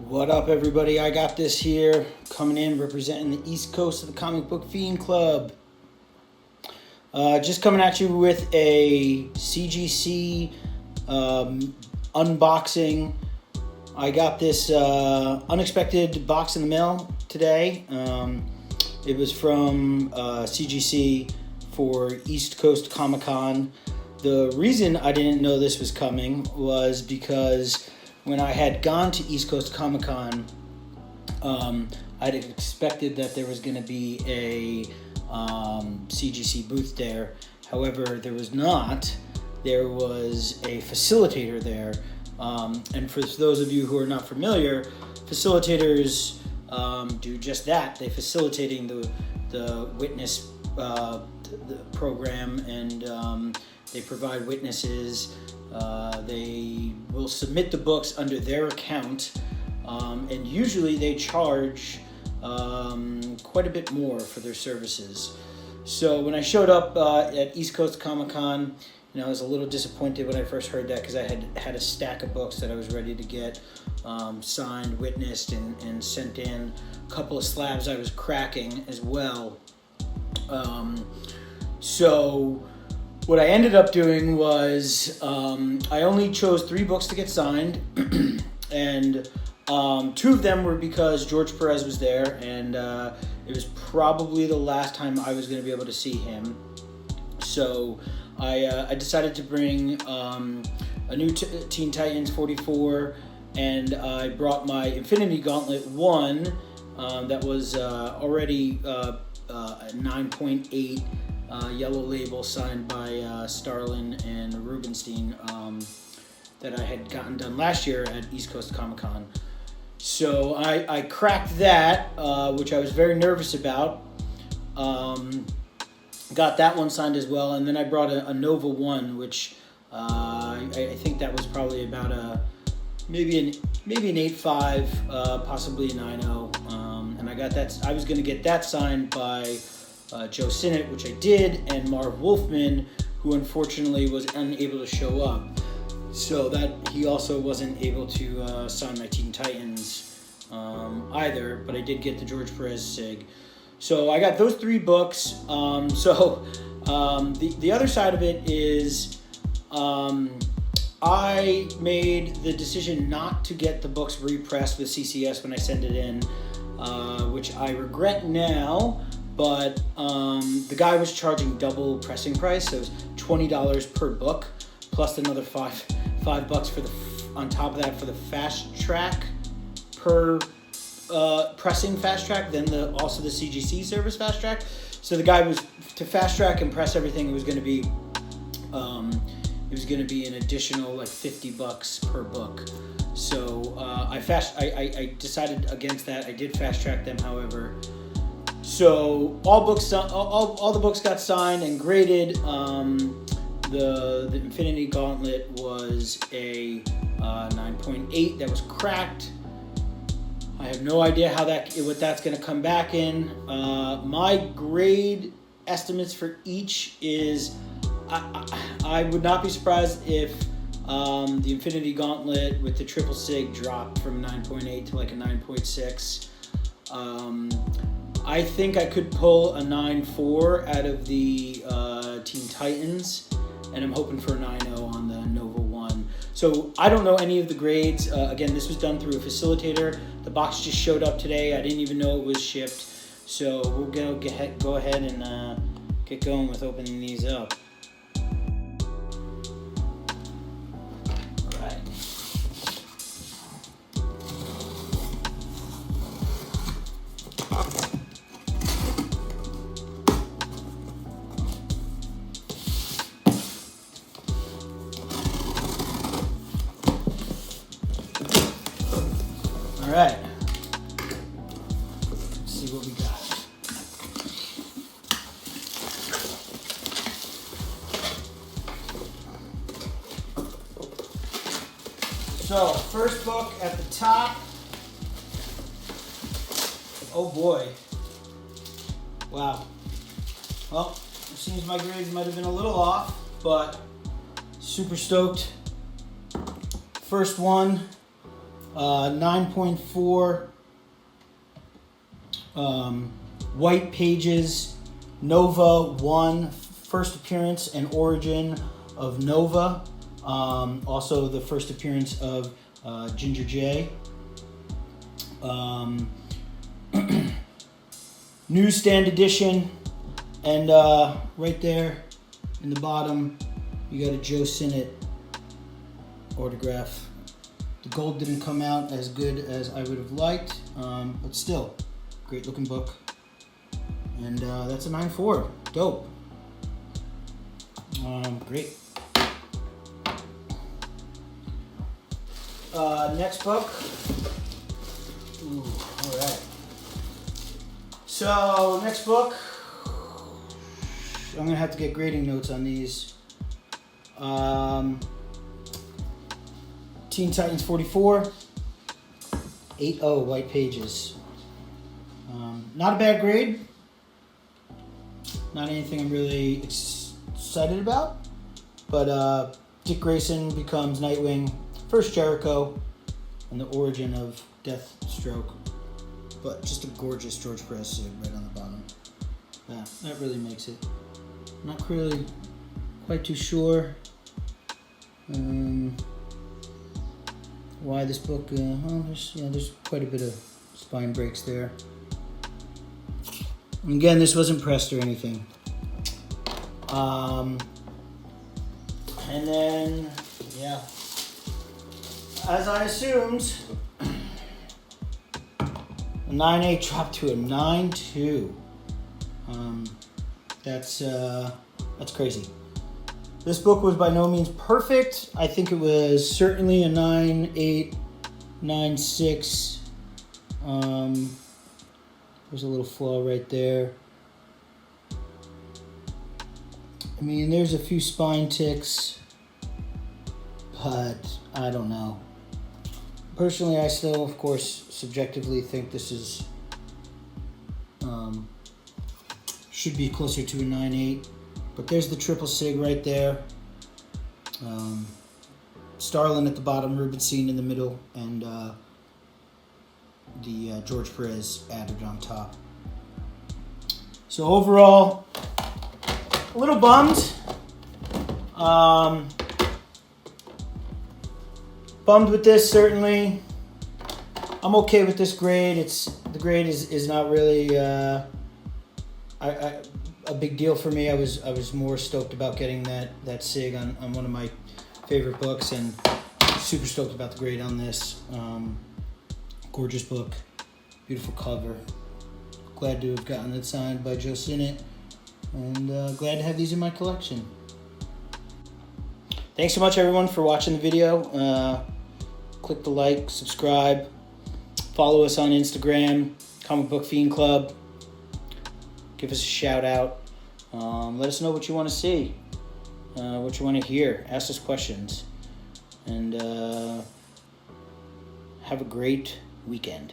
What up, everybody? I got this here coming in representing the East Coast of the Comic Book Fiend Club. Just coming at you with a CGC unboxing. I got this unexpected box in the mail today. It was from CGC for East Coast Comic Con. The reason I didn't know this was coming was because when I had gone to East Coast Comic Con, I'd expected that there was going to be a CGC booth there. However, there was not. There was a facilitator there. And for those of you who are not familiar, facilitators do just that. They're facilitating the witness the program, and they provide witnesses. They will submit the books under their account, and usually they charge quite a bit more for their services. So when I showed up at East Coast Comic Con, I was a little disappointed when I first heard that, because I had a stack of books that I was ready to get signed, witnessed, and sent in. A couple of slabs I was cracking as well. So what I ended up doing was I only chose 3 books to get signed, and 2 of them were because George Perez was there, and it was probably the last time I was going to be able to see him. So I decided to bring a new Teen Titans 44, and I brought my Infinity Gauntlet 1 that was already a 9.8 yellow label signed by Starlin and Rubenstein that I had gotten done last year at East Coast Comic Con. So I cracked that, which I was very nervous about. Got that one signed as well, and then I brought a Nova 1, which I think that was probably about maybe an 8.5, possibly a 9.0, and I got that. I was going to get that signed by Joe Sinnott, which I did, and Marv Wolfman, who unfortunately was unable to show up. So that he also wasn't able to sign my Teen Titans either, but I did get the George Perez SIG. So I got those 3 books. The other side of it is I made the decision not to get the books repressed with CCS when I send it in, which I regret now. But the guy was charging double pressing price, so it was $20 per book, plus another $5 for on top of that for the fast track per pressing fast track, then also the CGC service fast track. So the guy was to fast track and press everything. It was going to be an additional like $50 per book. So I decided against that. I did fast track them, however. So all the books got signed and graded. The Infinity Gauntlet was a 9.8 that was cracked. I have no idea what that's going to come back in. My grade estimates for each is I would not be surprised if the Infinity Gauntlet with the triple sig dropped from 9.8 to like a 9.6. I think I could pull a 9.4 out of the Teen Titans, and I'm hoping for a 9.0 on the Nova 1. So I don't know any of the grades. Again, this was done through a facilitator. The box just showed up today. I didn't even know it was shipped. So we're going to go ahead and get going with opening these up. All right. All right, let's see what we got. So, first book at the top. Oh boy. Wow. Well, it seems my grades might have been a little off, but super stoked. First one. 9.4 White Pages, Nova 1, first appearance and origin of Nova. Also the first appearance of Ginger J. Newsstand edition, and right there in the bottom you got a Joe Sinnott autograph. The gold didn't come out as good as I would have liked, but still, great looking book. And that's a 9.4. Dope. Great. Next book. Ooh, all right. So, next book. I'm going to have to get grading notes on these. Teen Titans 44. 8.0 White Pages. Not a bad grade. Not anything I'm really excited about. But Dick Grayson becomes Nightwing. First Jericho. And the origin of Deathstroke. But just a gorgeous George Perez suit right on the bottom. Yeah, that really makes it. Not really quite too sure why this book. There's quite a bit of spine breaks there. And again, this wasn't pressed or anything. And then, yeah, as I assumed, a 9.8 dropped to a 9.2. That's crazy. This book was by no means perfect. I think it was certainly a 9.8, 9.6. There's a little flaw right there. I mean, there's a few spine ticks, but I don't know. Personally, I still, of course, subjectively think this is should be closer to a 9.8. But there's the triple sig right there. Starlin at the bottom, Rubenstein in the middle, and the George Perez added on top. So overall, a little bummed. Bummed with this, certainly. I'm okay with this grade. The grade is not really a big deal for me. I was more stoked about getting that sig on one of my favorite books, and super stoked about the grade on this. Gorgeous book, beautiful cover. Glad to have gotten it signed by Joe Sinnott, and glad to have these in my collection. Thanks so much, everyone, for watching the video. Click the like, subscribe, follow us on Instagram, Comic Book Fiend Club. Give us a shout out. Let us know what you want to see, what you want to hear. Ask us questions. And have a great weekend.